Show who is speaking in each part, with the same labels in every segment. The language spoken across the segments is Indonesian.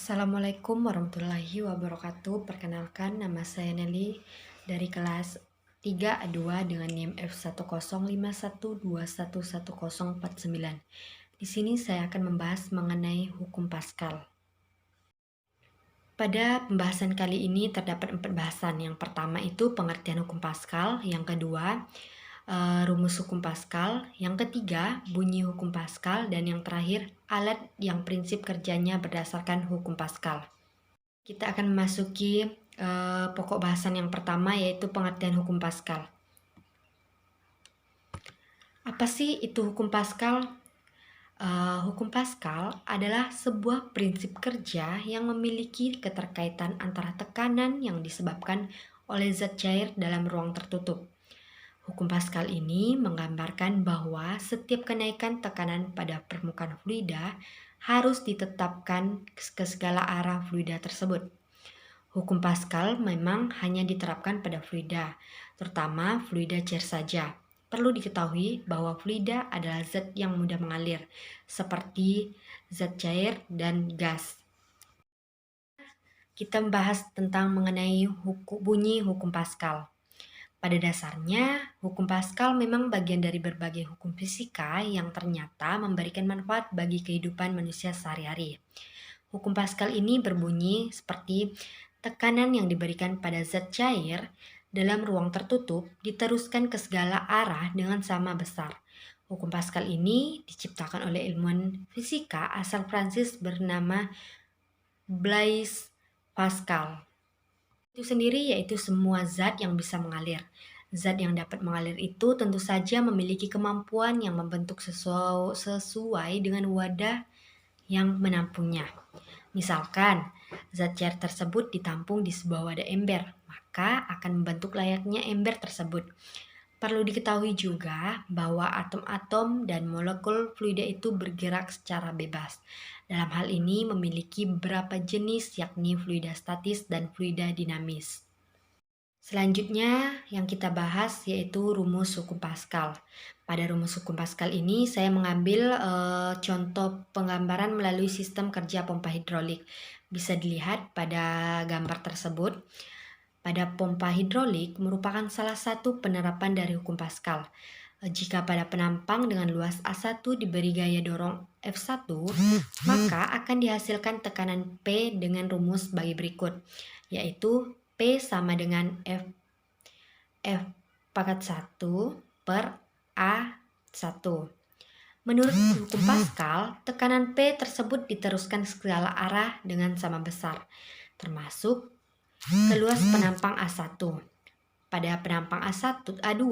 Speaker 1: Assalamualaikum warahmatullahi wabarakatuh. Perkenalkan, nama saya Nelly dari kelas 3A2 dengan NIM F10512111049. Di sini saya akan membahas mengenai hukum Pascal. Pada pembahasan kali ini terdapat 4 bahasan. Yang pertama itu pengertian hukum Pascal, yang kedua rumus hukum Pascal, yang ketiga bunyi hukum Pascal, dan yang terakhir alat yang prinsip kerjanya berdasarkan hukum Pascal. Kita akan memasuki pokok bahasan yang pertama, yaitu pengertian hukum Pascal. Apa sih itu hukum Pascal? Hukum Pascal adalah sebuah prinsip kerja yang memiliki keterkaitan antara tekanan yang disebabkan oleh zat cair dalam ruang tertutup. Hukum Pascal ini menggambarkan bahwa setiap kenaikan tekanan pada permukaan fluida harus ditetapkan ke segala arah fluida tersebut. Hukum Pascal memang hanya diterapkan pada fluida, terutama fluida cair saja. Perlu diketahui bahwa fluida adalah zat yang mudah mengalir, seperti zat cair dan gas. Kita membahas tentang mengenai bunyi hukum Pascal. Pada dasarnya, hukum Pascal memang bagian dari berbagai hukum fisika yang ternyata memberikan manfaat bagi kehidupan manusia sehari-hari. Hukum Pascal ini berbunyi seperti tekanan yang diberikan pada zat cair dalam ruang tertutup diteruskan ke segala arah dengan sama besar. Hukum Pascal ini diciptakan oleh ilmuwan fisika asal Prancis bernama Blaise Pascal. Itu sendiri yaitu semua zat yang bisa mengalir. Zat yang dapat mengalir itu tentu saja memiliki kemampuan yang membentuk sesuai dengan wadah yang menampungnya. Misalkan, zat cair tersebut ditampung di sebuah wadah ember, maka akan membentuk layaknya ember tersebut. Perlu diketahui juga bahwa atom-atom dan molekul fluida itu bergerak secara bebas. Dalam hal ini memiliki beberapa jenis, yakni fluida statis dan fluida dinamis. Selanjutnya yang kita bahas yaitu rumus hukum Pascal. Pada rumus hukum Pascal ini saya mengambil contoh penggambaran melalui sistem kerja pompa hidrolik. Bisa dilihat pada gambar tersebut. Pada pompa hidrolik merupakan salah satu penerapan dari hukum Pascal. Jika pada penampang dengan luas A1 diberi gaya dorong F1, maka akan dihasilkan tekanan P dengan rumus bagi berikut, yaitu P sama dengan F pangkat 1 per A1. Menurut hukum Pascal, tekanan P tersebut diteruskan segala arah dengan sama besar, termasuk ke luas penampang A1. Pada penampang A2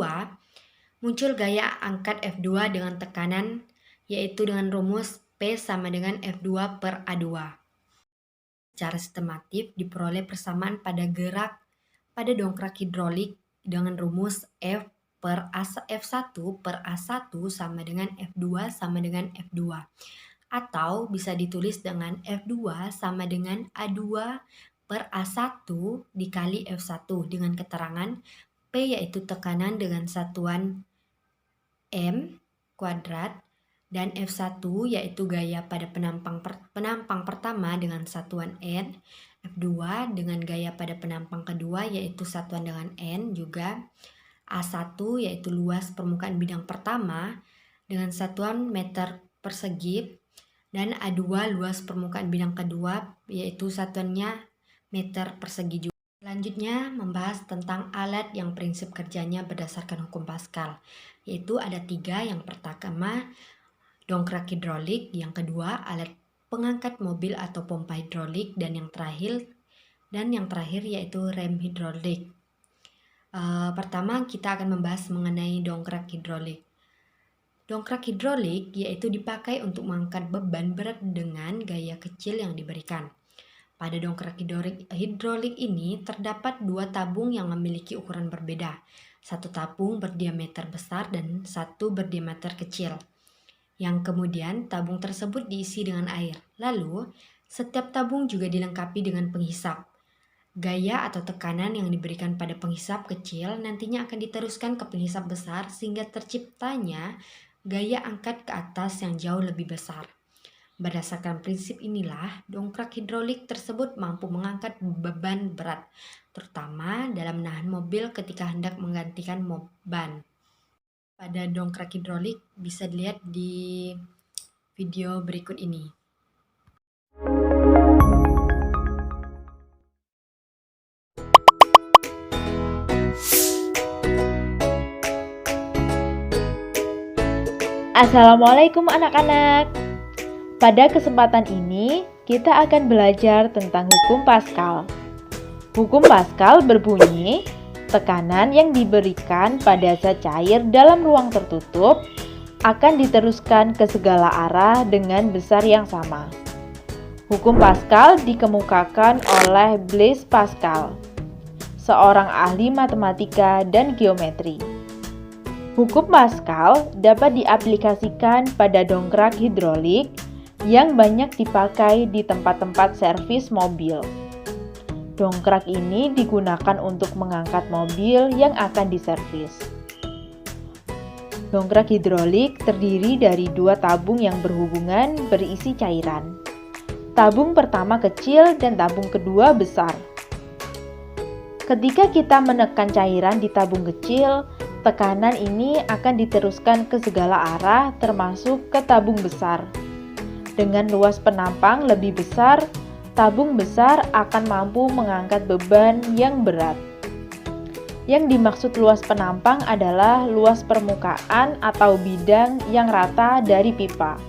Speaker 1: muncul gaya angkat F2 dengan tekanan, yaitu dengan rumus P sama dengan F2 per A2. Secara sistematif diperoleh persamaan pada gerak pada dongkrak hidrolik dengan rumus F1 per A1 sama dengan F2 sama dengan F2. Atau bisa ditulis dengan F2 sama dengan A2 per A1 dikali F1 dengan keterangan P yaitu tekanan dengan satuan M kuadrat dan F1 yaitu gaya pada penampang pertama dengan satuan N, F2 dengan gaya pada penampang kedua yaitu satuan dengan N juga, A1 yaitu luas permukaan bidang pertama dengan satuan meter persegi, dan A2 luas permukaan bidang kedua yaitu satuannya meter persegi juga. Selanjutnya membahas tentang alat yang prinsip kerjanya berdasarkan hukum Pascal, yaitu ada 3. Yang pertama dongkrak hidrolik, yang kedua alat pengangkat mobil atau pompa hidrolik, dan yang terakhir yaitu rem hidrolik. Pertama kita akan membahas mengenai dongkrak hidrolik. Dongkrak hidrolik yaitu dipakai untuk mengangkat beban berat dengan gaya kecil yang diberikan. Pada dongkrak hidrolik ini terdapat 2 tabung yang memiliki ukuran berbeda. 1 tabung berdiameter besar dan 1 berdiameter kecil. Yang kemudian tabung tersebut diisi dengan air. Lalu setiap tabung juga dilengkapi dengan penghisap. Gaya atau tekanan yang diberikan pada penghisap kecil nantinya akan diteruskan ke penghisap besar sehingga terciptanya gaya angkat ke atas yang jauh lebih besar. Berdasarkan prinsip inilah, dongkrak hidrolik tersebut mampu mengangkat beban berat, terutama dalam menahan mobil ketika hendak menggantikan ban. Pada dongkrak hidrolik bisa dilihat di video berikut ini.
Speaker 2: Assalamualaikum anak-anak. Pada kesempatan ini, kita akan belajar tentang hukum Pascal. Hukum Pascal berbunyi, tekanan yang diberikan pada zat cair dalam ruang tertutup akan diteruskan ke segala arah dengan besar yang sama. Hukum Pascal dikemukakan oleh Blaise Pascal, seorang ahli matematika dan geometri. Hukum Pascal dapat diaplikasikan pada dongkrak hidrolik yang banyak dipakai di tempat-tempat servis mobil. Dongkrak ini digunakan untuk mengangkat mobil yang akan diservis. Dongkrak hidrolik terdiri dari dua tabung yang berhubungan berisi cairan. Tabung pertama kecil dan tabung kedua besar. Ketika kita menekan cairan di tabung kecil, tekanan ini akan diteruskan ke segala arah termasuk ke tabung besar. Dengan luas penampang lebih besar, tabung besar akan mampu mengangkat beban yang berat. Yang dimaksud luas penampang adalah luas permukaan atau bidang yang rata dari pipa.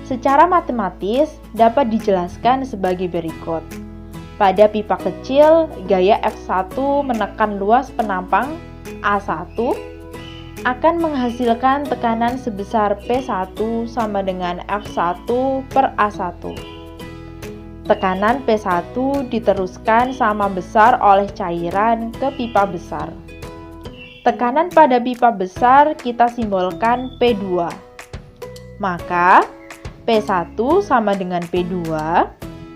Speaker 2: Secara matematis dapat dijelaskan sebagai berikut. Pada pipa kecil, gaya F1 menekan luas penampang A1 akan menghasilkan tekanan sebesar P1 sama dengan F1 per A1. Tekanan P1 diteruskan sama besar oleh cairan ke pipa besar. Tekanan pada pipa besar kita simbolkan P2. Maka P1 sama dengan P2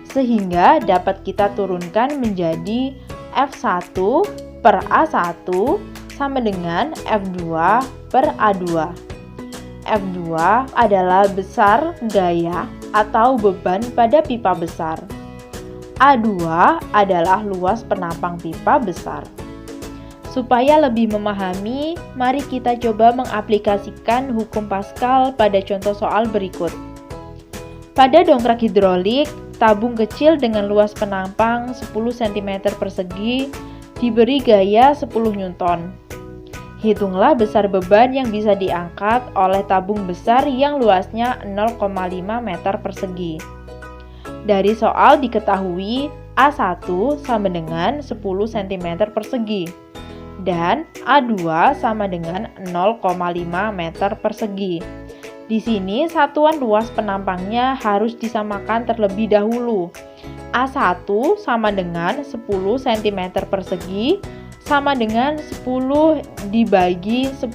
Speaker 2: sehingga dapat kita turunkan menjadi F1 per A1 sama dengan F2 per A2. F2 adalah besar gaya atau beban pada pipa besar. A2 adalah luas penampang pipa besar. Supaya lebih memahami, mari kita coba mengaplikasikan hukum Pascal pada contoh soal berikut. Pada dongkrak hidrolik, tabung kecil dengan luas penampang 10 cm persegi diberi gaya 10 Newton. Hitunglah besar beban yang bisa diangkat oleh tabung besar yang luasnya 0,5 meter persegi. Dari soal diketahui A1 sama dengan 10 cm persegi dan A2 sama dengan 0,5 meter persegi. Di sini satuan luas penampangnya harus disamakan terlebih dahulu. A1 sama dengan 10 cm persegi sama dengan 10 dibagi 10.000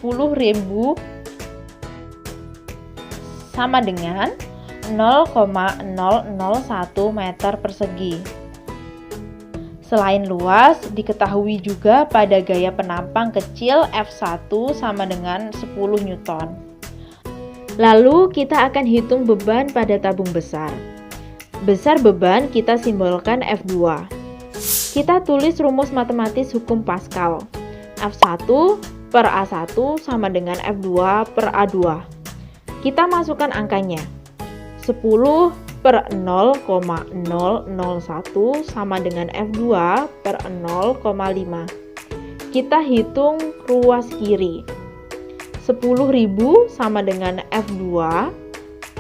Speaker 2: sama dengan 0,001 meter persegi. Selain luas, diketahui juga pada gaya penampang kecil F1 sama dengan 10 Newton. Lalu kita akan hitung beban pada tabung besar. Besar beban kita simbolkan F2. Kita tulis rumus matematis hukum Pascal. F1 per A1 sama dengan F2 per A2. Kita masukkan angkanya. 10 per 0,001 sama dengan F2 per 0,5. Kita hitung ruas kiri. 10.000 sama dengan F2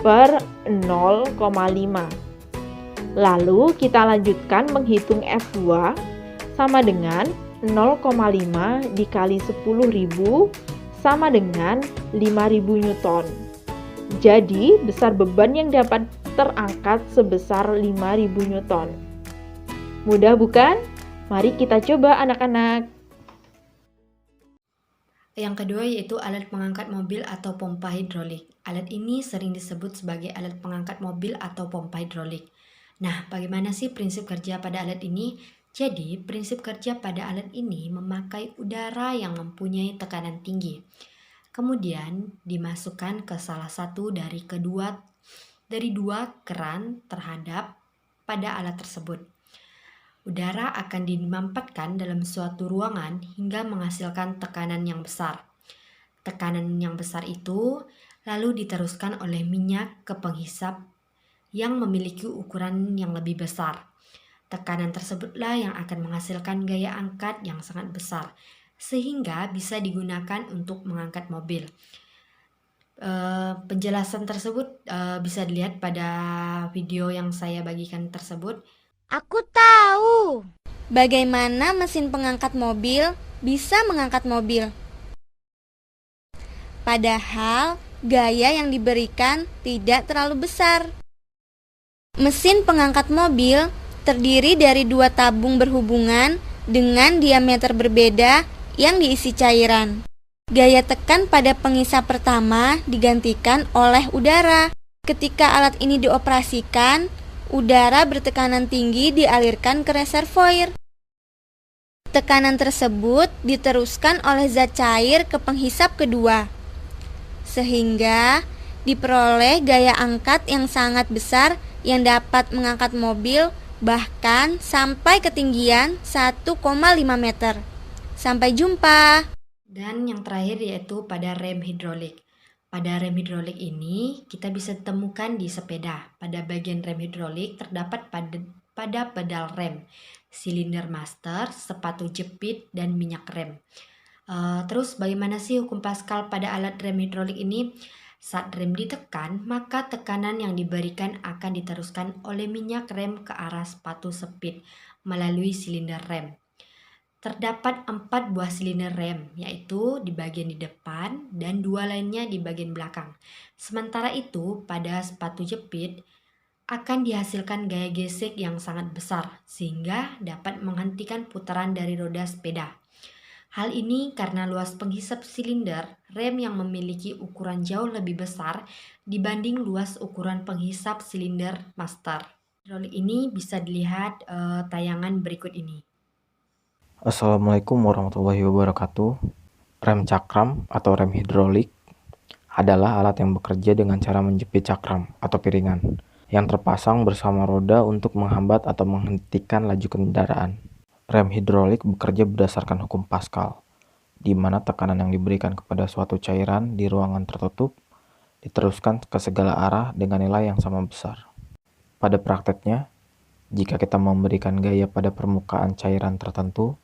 Speaker 2: per 0,5. Lalu kita lanjutkan menghitung F2 sama dengan 0,5 dikali 10.000 sama dengan 5.000 Newton. Jadi besar beban yang dapat terangkat sebesar 5.000 Newton. Mudah bukan? Mari kita coba anak-anak.
Speaker 1: Yang kedua yaitu alat pengangkat mobil atau pompa hidrolik. Alat ini sering disebut sebagai alat pengangkat mobil atau pompa hidrolik. Nah, bagaimana sih prinsip kerja pada alat ini? Jadi, prinsip kerja pada alat ini memakai udara yang mempunyai tekanan tinggi. Kemudian, dimasukkan ke salah satu dari kedua dari dua keran terhadap pada alat tersebut. Udara akan dimampatkan dalam suatu ruangan hingga menghasilkan tekanan yang besar. Tekanan yang besar itu lalu diteruskan oleh minyak ke penghisap yang memiliki ukuran yang lebih besar. Tekanan tersebutlah yang akan menghasilkan gaya angkat yang sangat besar, sehingga bisa digunakan untuk mengangkat mobil. Penjelasan tersebut bisa dilihat pada video yang saya bagikan tersebut.
Speaker 3: Aku tahu bagaimana mesin pengangkat mobil bisa mengangkat mobil. Padahal gaya yang diberikan tidak terlalu besar. Mesin pengangkat mobil terdiri dari dua tabung berhubungan dengan diameter berbeda yang diisi cairan. Gaya tekan pada pengisap pertama digantikan oleh udara. Ketika alat ini dioperasikan, udara bertekanan tinggi dialirkan ke reservoir. Tekanan tersebut diteruskan oleh zat cair ke penghisap kedua, sehingga diperoleh gaya angkat yang sangat besar yang dapat mengangkat mobil bahkan sampai ketinggian 1,5 meter. Sampai jumpa.
Speaker 1: Dan yang terakhir yaitu pada rem hidrolik. Pada rem hidrolik ini kita bisa temukan di sepeda. Pada bagian rem hidrolik terdapat pada pedal rem, silinder master, sepatu jepit, dan minyak rem. Terus bagaimana sih hukum Pascal pada alat rem hidrolik ini? Saat rem ditekan, maka tekanan yang diberikan akan diteruskan oleh minyak rem ke arah sepatu speed melalui silinder rem. Terdapat 4 buah silinder rem, yaitu di bagian di depan dan 2 lainnya di bagian belakang. Sementara itu, pada sepatu jepit akan dihasilkan gaya gesek yang sangat besar, sehingga dapat menghentikan putaran dari roda sepeda. Hal ini karena luas penghisap silinder rem yang memiliki ukuran jauh lebih besar dibanding luas ukuran penghisap silinder master. Hidrolik ini bisa dilihat tayangan berikut ini.
Speaker 4: Assalamualaikum warahmatullahi wabarakatuh. Rem cakram atau rem hidrolik adalah alat yang bekerja dengan cara menjepit cakram atau piringan yang terpasang bersama roda untuk menghambat atau menghentikan laju kendaraan. Rem hidrolik bekerja berdasarkan hukum Pascal, di mana tekanan yang diberikan kepada suatu cairan di ruangan tertutup diteruskan ke segala arah dengan nilai yang sama besar. Pada prakteknya, jika kita memberikan gaya pada permukaan cairan tertentu,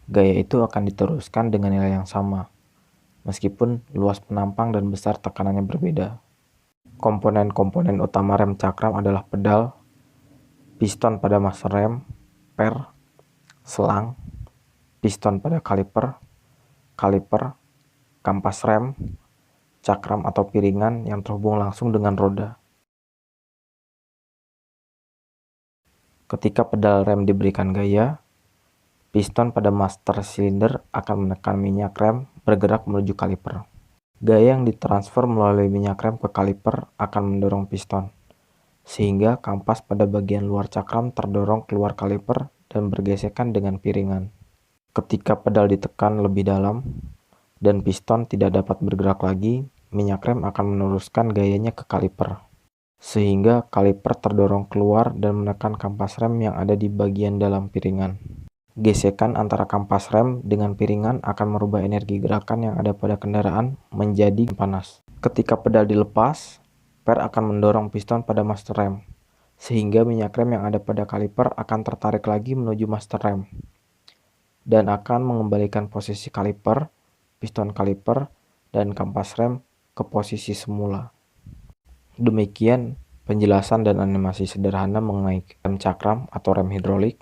Speaker 4: gaya itu akan diteruskan dengan nilai yang sama, meskipun luas penampang dan besar tekanannya berbeda. Komponen-komponen utama rem cakram adalah pedal, piston pada master rem, per, selang, piston pada kaliper, kampas rem, cakram atau piringan yang terhubung langsung dengan roda. Ketika pedal rem diberikan gaya, piston pada master silinder akan menekan minyak rem bergerak menuju kaliper. Gaya yang ditransfer melalui minyak rem ke kaliper akan mendorong piston, sehingga kampas pada bagian luar cakram terdorong keluar kaliper dan bergesekan dengan piringan. Ketika pedal ditekan lebih dalam dan piston tidak dapat bergerak lagi, minyak rem akan meneruskan gayanya ke kaliper, sehingga kaliper terdorong keluar dan menekan kampas rem yang ada di bagian dalam piringan. Gesekan antara kampas rem dengan piringan akan merubah energi gerakan yang ada pada kendaraan menjadi panas. Ketika pedal dilepas, per akan mendorong piston pada master rem, sehingga minyak rem yang ada pada kaliper akan tertarik lagi menuju master rem, dan akan mengembalikan posisi kaliper, piston kaliper, dan kampas rem ke posisi semula. Demikian penjelasan dan animasi sederhana mengenai rem cakram atau rem hidrolik.